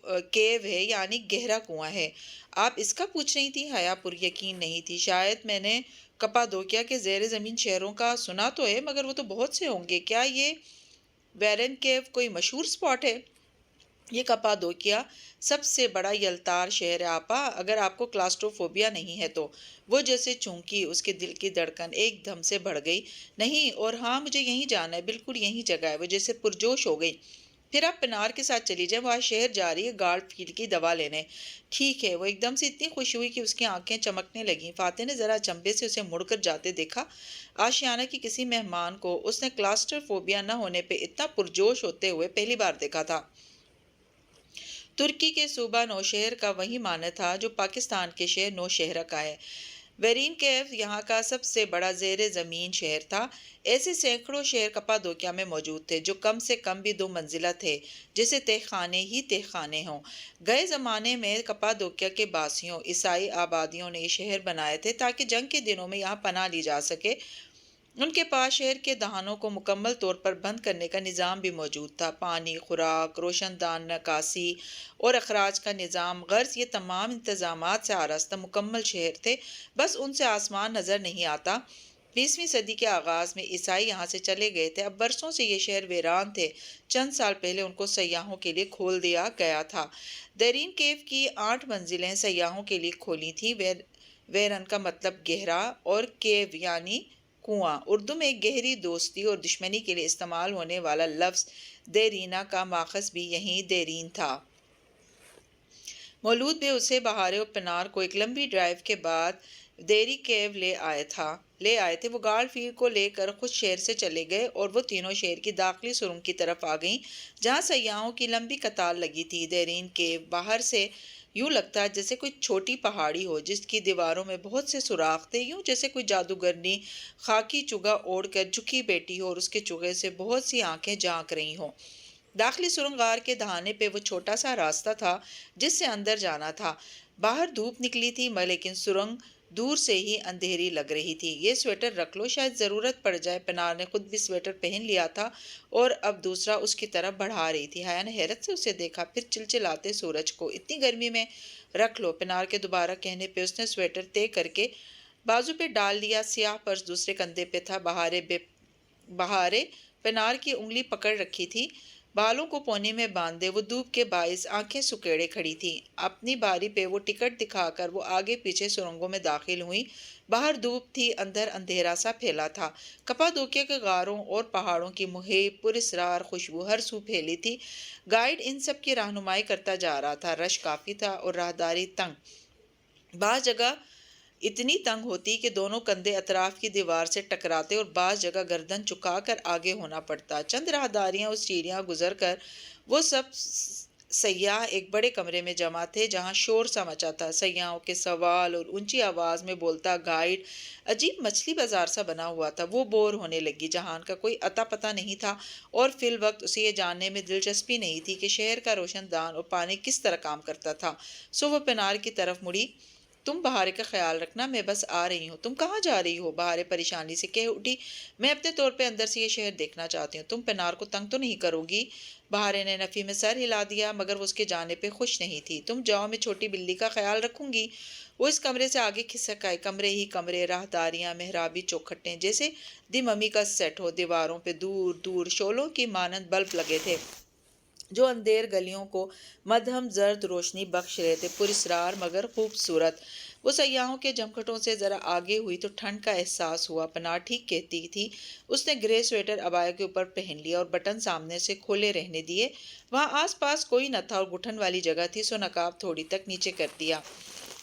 ہے یعنی گہرا کنواں ہے۔ آپ اس کا پوچھ رہی تھی؟ حیا پر یقین نہیں تھی۔ شاید میں نے کپادوکیا کے زیر زمین شہروں کا سنا تو ہے، مگر وہ تو بہت سے ہوں گے۔ کیا یہ ویرین کیو کوئی مشہور سپاٹ ہے؟ یہ کپادوکیا سب سے بڑا یلتار شہر ہے آپا، اگر آپ کو کلاسٹروفوبیا نہیں ہے تو۔ وہ جیسے چونکی، اس کے دل کی دھڑکن ایک دم سے بڑھ گئی۔ نہیں، اور ہاں، مجھے یہیں جانا ہے، بالکل یہیں جگہ ہے۔ وہ جیسے پرجوش ہو گئی۔ پھر آپ پنار کے ساتھ چلی جائیں، وہ آج شہر جا رہی ہے گارڈ فیل کی دوا لینے۔ ٹھیک ہے۔ وہ ایک دم سے اتنی خوش ہوئی کہ اس کی آنکھیں چمکنے لگیں۔ فاتح نے ذرا اچنبے سے اسے مڑ کر جاتے دیکھا۔ آشیانہ کی کسی مہمان کو اس نے کلاسٹروفوبیا نہ ہونے پہ اتنا پرجوش ہوتے ہوئے پہلی بار دیکھا تھا۔ ترکی کے صوبہ نوشہر کا وہی معنی تھا جو پاکستان کے شہر نوشہرہ کا ہے۔ ویرین کیو یہاں کا سب سے بڑا زیر زمین شہر تھا۔ ایسے سینکڑوں شہر کپادوکیا میں موجود تھے جو کم سے کم بھی 2 منزلہ تھے، جسے تہ خانے ہی تہ خانے ہوں۔ گئے زمانے میں کپادوکیا کے باسیوں، عیسائی آبادیوں نے یہ شہر بنائے تھے تاکہ جنگ کے دنوں میں یہاں پناہ لی جا سکے۔ ان کے پاس شہر کے دہانوں کو مکمل طور پر بند کرنے کا نظام بھی موجود تھا۔ پانی، خوراک، روشن دان نکاسی اور اخراج کا نظام، غرض یہ تمام انتظامات سے آراستہ مکمل شہر تھے، بس ان سے آسمان نظر نہیں آتا۔ 20ویں صدی کے آغاز میں عیسائی یہاں سے چلے گئے تھے۔ اب برسوں سے یہ شہر ویران تھے۔ چند سال پہلے ان کو سیاحوں کے لیے کھول دیا گیا تھا۔ دیرین کیو کی 8 منزلیں سیاحوں کے لیے کھولی تھیں۔ ویرن کا مطلب گہرا اور کیو یعنی کنواں۔ اردو میں گہری دوستی اور دشمنی کے لیے استعمال ہونے والا لفظ دیرینا کا ماخذ بھی یہیں دیرین تھا۔ مولود بھی اسے بہارے اور پنار کو ایک لمبی ڈرائیو کے بعد دیری کیو لے آئے تھے۔ وہ گارڈ فیلڈ کو لے کر خود شہر سے چلے گئے اور وہ تینوں شہر کی داخلی سرنگ کی طرف آ گئیں جہاں سیاحوں کی لمبی قطار لگی تھی۔ دیرین کیو باہر سے یوں لگتا جیسے کوئی چھوٹی پہاڑی ہو جس کی دیواروں میں بہت سے سوراخ تھے، یوں جیسے کوئی جادوگرنی خاکی چگا اوڑھ کر جھکی بیٹھی ہو اور اس کے چگے سے بہت سی آنکھیں جھانک رہی ہوں۔ داخلی سرنگ غار کے دہانے پہ وہ چھوٹا سا راستہ تھا جس سے اندر جانا تھا۔ باہر دھوپ نکلی تھی لیکن سرنگ دور سے ہی اندھیری لگ رہی تھی۔ یہ سویٹر رکھ لو، شاید ضرورت پڑ جائے۔ پنار نے خود بھی سویٹر پہن لیا تھا اور اب دوسرا اس کی طرف بڑھا رہی تھی۔ حیا نے حیرت سے اسے دیکھا، پھر چلچلاتے سورج کو۔ اتنی گرمی میں رکھ لو۔ پنار کے دوبارہ کہنے پہ اس نے سویٹر طے کر کے بازو پہ ڈال لیا۔ سیاہ پرس دوسرے کندھے پہ تھا۔ بہارے پنار کی انگلی پکڑ رکھی تھی، بالوں کو پونے میں باندھے وہ دھوپ کے باعث آنکھیں سکیڑے کھڑی تھی۔ اپنی باری پہ وہ ٹکٹ دکھا کر وہ آگے پیچھے سرنگوں میں داخل ہوئیں۔ باہر دھوپ تھی، اندر اندھیرا سا پھیلا تھا۔ کپادوکیا کے غاروں اور پہاڑوں کی مہیب پراسرار خوشبو ہر سو پھیلی تھی۔ گائیڈ ان سب کی رہنمائی کرتا جا رہا تھا۔ رش کافی تھا اور راہداری تنگ، بعض جگہ اتنی تنگ ہوتی کہ دونوں کندھے اطراف کی دیوار سے ٹکراتے اور بعض جگہ گردن جھکا کر آگے ہونا پڑتا۔ چند راہداریاں اور سیڑھیاں گزر کر وہ سب سیاح ایک بڑے کمرے میں جمع تھے جہاں شور سا مچا تھا۔ سیاحوں کے سوال اور اونچی آواز میں بولتا گائیڈ عجیب مچھلی بازار سا بنا ہوا تھا۔ وہ بور ہونے لگی۔ جہان کا کوئی اتا پتہ نہیں تھا اور فی الوقت اسے یہ جاننے میں دلچسپی نہیں تھی کہ شہر کا روشن دان اور پانی کس طرح کام کرتا تھا۔ سو وہ پنار کی طرف مڑی۔ تم بہارے کا خیال رکھنا، میں بس آ رہی ہوں۔ تم کہاں جا رہی ہو؟ بہارے پریشانی سے کہہ اٹھی۔ میں اپنے طور پہ اندر سے یہ شہر دیکھنا چاہتی ہوں۔ تم پنار کو تنگ تو نہیں کرو گی؟ بہارے نے نفی میں سر ہلا دیا مگر وہ اس کے جانے پہ خوش نہیں تھی۔ تم جاؤ، میں چھوٹی بلی کا خیال رکھوں گی۔ وہ اس کمرے سے آگے کھسک آئی۔ کمرے ہی کمرے، راہداریاں، محرابی چوکھٹیں، جیسے دی ممی کا سیٹ ہو۔ دیواروں پہ دور دور شعلوں کی مانند بلب لگے تھے جو اندھیر گلیوں کو مدھم زرد روشنی بخش رہے تھے، پراسرار مگر خوبصورت۔ وہ سیاحوں کے جمگھٹوں سے ذرا آگے ہوئی تو ٹھنڈ کا احساس ہوا۔ پنار ٹھیک کہتی تھی۔ اس نے گرے سویٹر عبایا کے اوپر پہن لیا اور بٹن سامنے سے کھولے رہنے دیے۔ وہاں آس پاس کوئی نہ تھا اور گھٹن والی جگہ تھی، سو نقاب تھوڑی تک نیچے کر دیا۔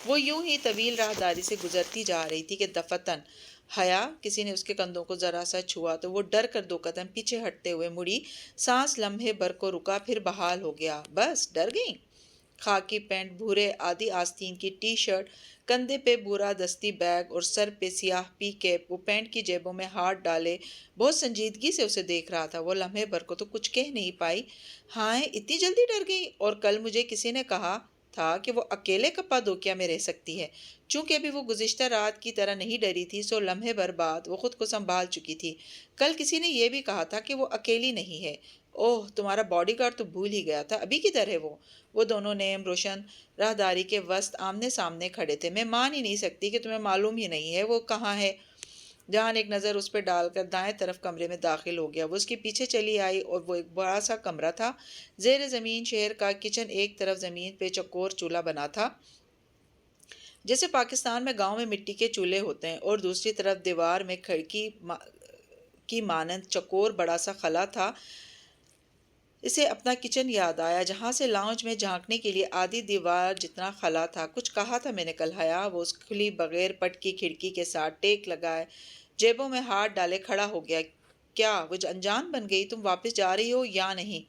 وہ یوں ہی طویل راہداری سے گزرتی جا رہی تھی کہ دفعتاً حیا، کسی نے اس کے کندھوں کو ذرا سا چھوا تو وہ ڈر کر 2 قدم پیچھے ہٹتے ہوئے مڑی۔ سانس لمحے بھر کو رکا، پھر بحال ہو گیا۔ بس ڈر گئیں؟ خاکی پینٹ، بھورے آدھی آستین کی ٹی شرٹ، کندھے پہ بھورا دستی بیگ اور سر پہ سیاہ پی کیپ، وہ پینٹ کی جیبوں میں ہاتھ ڈالے بہت سنجیدگی سے اسے دیکھ رہا تھا۔ وہ لمحے بھر کو تو کچھ کہہ نہیں پائی۔ ہائے، اتنی جلدی ڈر گئی؟ اور کل مجھے کسی نے کہا تھا کہ وہ اکیلے کپادوکیا میں رہ سکتی ہے۔ چونکہ ابھی وہ گزشتہ رات کی طرح نہیں ڈری تھی، سو لمحے بھر بعد وہ خود کو سنبھال چکی تھی۔ کل کسی نے یہ بھی کہا تھا کہ وہ اکیلی نہیں ہے۔ اوہ، تمہارا باڈی گارڈ تو بھول ہی گیا تھا۔ ابھی کدھر ہے وہ؟ وہ دونوں نیم روشن راہداری کے وسط آمنے سامنے کھڑے تھے۔ میں مان ہی نہیں سکتی کہ تمہیں معلوم ہی نہیں ہے وہ کہاں ہے۔ جہان ایک نظر اس پہ ڈال کر دائیں طرف کمرے میں داخل ہو گیا۔ وہ اس کے پیچھے چلی آئی اور وہ ایک بڑا سا کمرہ تھا۔ زیر زمین شہر کا کچن، ایک طرف زمین پہ چوکور چولہا بنا تھا جیسے پاکستان میں گاؤں میں مٹی کے چولہے ہوتے ہیں، اور دوسری طرف دیوار میں کھڑکی کی مانند چوکور بڑا سا خلا تھا۔ اسے اپنا کچن یاد آیا جہاں سے لاؤنج میں جھانکنے کے لیے آدھی دیوار جتنا خلا تھا۔ کچھ کہا تھا میں نے کل حیا؟ وہ اس کھلی بغیر پٹ کی کھڑکی کے ساتھ ٹیک لگائے جیبوں میں ہاتھ ڈالے کھڑا ہو گیا۔ کیا وہ انجان بن گئی؟ تم واپس جا رہی ہو یا نہیں؟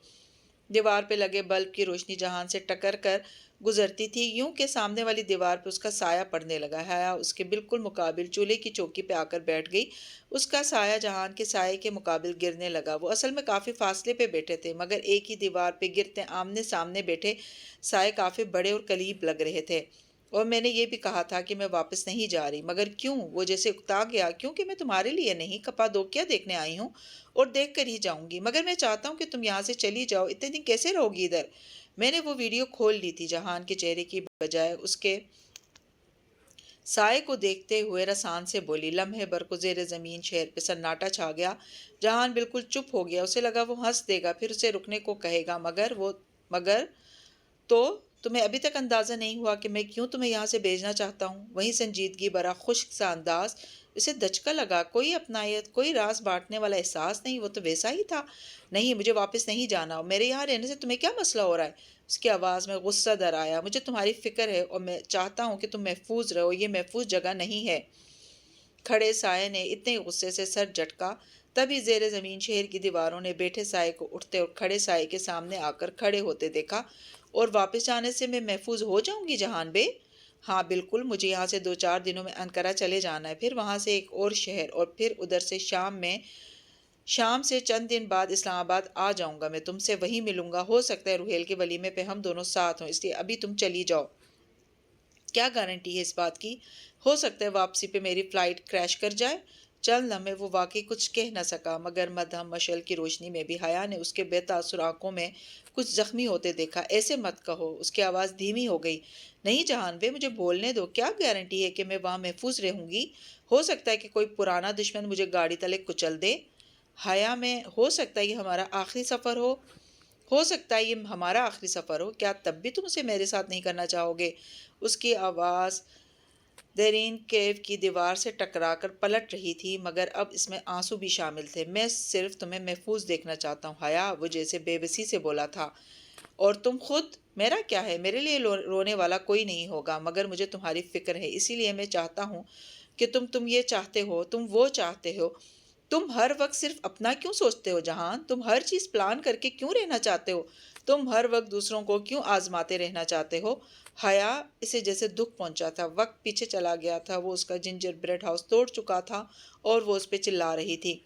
دیوار پہ لگے بلب کی روشنی جہان سے ٹکر کر گزرتی تھی، یوں کہ سامنے والی دیوار پہ اس کا سایہ پڑنے لگا۔ حیا اس کے بالکل مقابل چولہے کی چوکی پہ آ کر بیٹھ گئی۔ اس کا سایہ جہان کے سائے کے مقابل گرنے لگا۔ وہ اصل میں کافی فاصلے پہ بیٹھے تھے، مگر ایک ہی دیوار پہ گرتے آمنے سامنے بیٹھے سائے کافی بڑے اور قریب لگ رہے تھے۔ اور میں نے یہ بھی کہا تھا کہ میں واپس نہیں جا رہی، مگر کیوں؟ وہ جیسے اکتا گیا۔ کیونکہ میں تمہارے لیے نہیں، کپادوکیا دیکھنے آئی ہوں اور دیکھ کر ہی جاؤں گی، مگر میں چاہتا ہوں کہ تم یہاں سے چلی جاؤ۔ اتنے دن کیسے رہو گی ادھر؟ میں نے وہ ویڈیو کھول لی تھی۔ جہان کے چہرے کی بجائے اس کے سائے کو دیکھتے ہوئے رسان سے بولی۔ لمحے بھر کو زیر زمین شہر پہ سناٹا چھا گیا۔ جہان بالکل چپ ہو گیا۔ اسے لگا وہ ہنس دے گا، پھر اسے رکنے کو کہے گا، مگر تو تمہیں ابھی تک اندازہ نہیں ہوا کہ میں کیوں تمہیں یہاں سے بھیجنا چاہتا ہوں؟ وہیں سنجیدگی بھرا خشک سا انداز اسے دھچکا لگا۔ کوئی اپنائیت، کوئی راز بانٹنے والا احساس نہیں، وہ تو ویسا ہی تھا۔ نہیں، مجھے واپس نہیں جانا۔ میرے یہاں رہنے سے تمہیں کیا مسئلہ ہو رہا ہے؟ اس کی آواز میں غصہ در آیا۔ مجھے تمہاری فکر ہے اور میں چاہتا ہوں کہ تم محفوظ رہو۔ یہ محفوظ جگہ نہیں ہے۔ کھڑے سائے نے اتنے غصے سے سر جھٹکا، تبھی زیر زمین شہر کی دیواروں نے بیٹھے سائے کو اٹھتے اور کھڑے سائے کے سامنے آ کر کھڑے ہوتے دیکھا۔ اور واپس جانے سے میں محفوظ ہو جاؤں گی جہان بے؟ ہاں بالکل، مجھے یہاں سے 2-4 دنوں میں انقرہ چلے جانا ہے، پھر وہاں سے ایک اور شہر، اور پھر ادھر سے شام سے چند دن بعد اسلام آباد آ جاؤں گا۔ میں تم سے وہیں ملوں گا۔ ہو سکتا ہے روہیل کے ولیمے پہ ہم دونوں ساتھ ہوں، اس لیے ابھی تم چلی جاؤ۔ کیا گارنٹی ہے اس بات کی؟ ہو سکتا ہے واپسی پہ میری فلائٹ کریش کر جائے۔ چند لمحے وہ واقعی کچھ کہہ نہ سکا، مگر مدھم مشعل کی روشنی میں بھی حیا نے اس کے بے تاثر آنکھوں میں کچھ زخمی ہوتے دیکھا۔ ایسے مت کہو۔ اس کی آواز دھیمی ہو گئی۔ نہیں جہان بے، مجھے بولنے دو۔ کیا گارنٹی ہے کہ میں وہاں محفوظ رہوں گی؟ ہو سکتا ہے کہ کوئی پرانا دشمن مجھے گاڑی تلے کچل دے۔ حیا میں ہو سکتا ہے یہ ہمارا آخری سفر ہو۔ ہو سکتا ہے یہ ہمارا آخری سفر ہو۔ کیا تب بھی تم اسے میرے ساتھ نہیں کرنا چاہو گے؟ اس کی آواز دیرین کیو کی دیوار سے ٹکرا کر پلٹ رہی تھی، مگر اب اس میں آنسو بھی شامل تھے۔ میں صرف تمہیں محفوظ دیکھنا چاہتا ہوں حیا، وہ جیسے بے بسی سے بولا تھا۔ اور تم خود؟ میرا کیا ہے؟ میرے لیے رونے والا کوئی نہیں ہوگا، مگر مجھے تمہاری فکر ہے، اسی لیے میں چاہتا ہوں کہ تم یہ چاہتے ہو، تم وہ چاہتے ہو۔ تم ہر وقت صرف اپنا کیوں سوچتے ہو جہان؟ تم ہر چیز پلان کر کے کیوں رہنا چاہتے ہو؟ تم ہر وقت دوسروں کو کیوں آزماتے رہنا چاہتے ہو؟ حیا اسے جیسے دکھ پہنچا تھا۔ وقت پیچھے چلا گیا تھا۔ وہ اس کا جنجر بریڈ ہاؤس توڑ چکا تھا اور وہ اس پہ چلا رہی تھی۔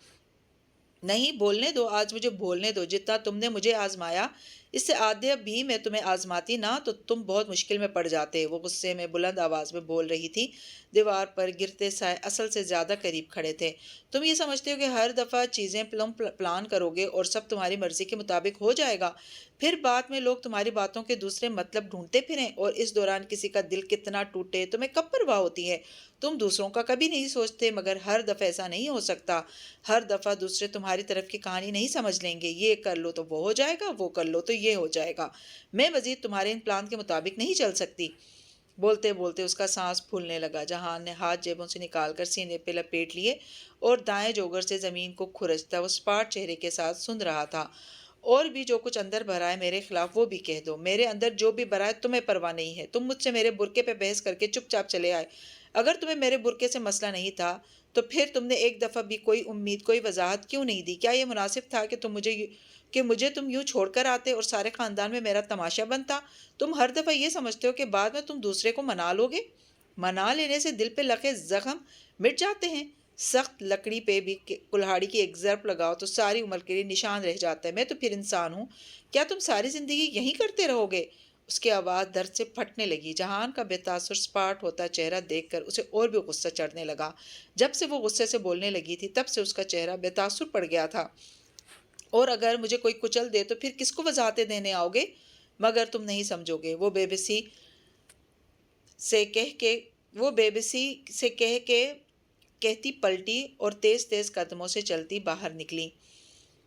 نہیں، بولنے دو، آج مجھے بولنے دو۔ جتنا تم نے مجھے آزمایا، اس سے آدھے بھی میں تمہیں آزماتی نا تو تم بہت مشکل میں پڑ جاتے۔ وہ غصے میں بلند آواز میں بول رہی تھی۔ دیوار پر گرتے سائے اصل سے زیادہ قریب کھڑے تھے۔ تم یہ سمجھتے ہو کہ ہر دفعہ چیزیں تم پلان کرو گے اور سب تمہاری مرضی کے مطابق ہو جائے گا، پھر بعد میں لوگ تمہاری باتوں کے دوسرے مطلب ڈھونڈتے پھریں، اور اس دوران کسی کا دل کتنا ٹوٹے تمہیں کب پرواہ ہوتی ہے؟ تم دوسروں کا کبھی نہیں سوچتے، مگر ہر دفعہ ایسا نہیں ہو سکتا۔ ہر دفعہ دوسرے تمہاری طرف کی کہانی نہیں سمجھ لیں گے۔ یہ کر لو تو وہ ہو جائے گا، وہ کر لو تو یہ ہو جائے گا۔ میں مزید تمہارے ان پلان کے مطابق نہیں چل سکتی۔ بولتے بولتے اس کا سانس پھولنے لگا۔ جہان نے ہاتھ جیبوں سے نکال کر سینے پہ لپیٹ لیے اور دائیں جوگر سے زمین کو کھرچتا وہ سپاٹ چہرے کے ساتھ سن رہا تھا۔ اور بھی جو کچھ اندر بھرا ہے میرے خلاف وہ بھی کہہ دو۔ میرے اندر جو بھی بھرا ہے تمہیں پرواہ نہیں ہے۔ تم مجھ سے میرے برقعے پہ بحث کر کے چپ چاپ چلے آئے۔ اگر تمہیں میرے برقعے سے مسئلہ نہیں تھا تو پھر تم نے ایک دفعہ بھی کوئی امید، کوئی وضاحت کیوں نہیں دی؟ کیا یہ مناسب تھا کہ مجھے تم یوں چھوڑ کر آتے اور سارے خاندان میں میرا تماشا بنتا؟ تم ہر دفعہ یہ سمجھتے ہو کہ بعد میں تم دوسرے کو منا لو گے۔ منا لینے سے دل پہ لگے زخم مٹ جاتے ہیں۔ سخت لکڑی پہ بھی کلہاڑی کی ایک ضرب لگاؤ تو ساری عمر کے لیے نشان رہ جاتا ہے۔ میں تو پھر انسان ہوں۔ کیا تم ساری زندگی یہی کرتے رہو گے؟ اس کی آواز درد سے پھٹنے لگی۔ جہان کا بے تاثر سپاٹ ہوتا چہرہ دیکھ کر اسے اور بھی غصہ چڑھنے لگا۔ جب سے وہ غصے سے بولنے لگی تھی تب سے اس کا چہرہ بے تاثر پڑ گیا تھا۔ اور اگر مجھے کوئی کچل دے تو پھر کس کو وضاحتیں دینے آؤ گے؟ مگر تم نہیں سمجھو گے۔ وہ بے بسی سے کہہ کے کہتی پلٹی اور تیز تیز قدموں سے چلتی باہر نکلی۔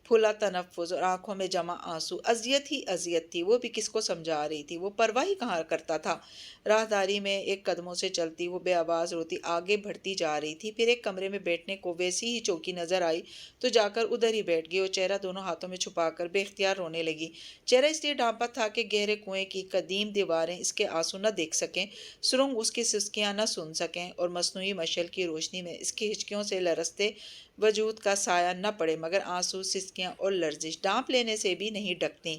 پھولا تنفس اور آنکھوں میں جمع آنسو، اذیت ہی اذیت تھی۔ وہ بھی کس کو سمجھا رہی تھی؟ وہ پرواہ ہی کہاں کرتا تھا؟ راہداری میں ایک قدموں سے چلتی وہ بے آواز روتی آگے بڑھتی جا رہی تھی۔ پھر ایک کمرے میں بیٹھنے کو ویسی ہی چوکی نظر آئی تو جا کر ادھر ہی بیٹھ گئی اور چہرہ دونوں ہاتھوں میں چھپا کر بے اختیار رونے لگی۔ چہرہ اس لیے ڈھانپا تھا کہ گہرے کنویں کی قدیم دیواریں اس کے آنسو نہ دیکھ سکیں، سرنگ اس کی سسکیاں نہ سن سکیں، اور مصنوعی مشعل کی روشنی میں اس کی ہچکیوں سے لرزتے وجود کا سایہ نہ پڑے، مگر آنسو، سسکیاں اور لرزش ڈانپ لینے سے بھی نہیں ڈھکتیں۔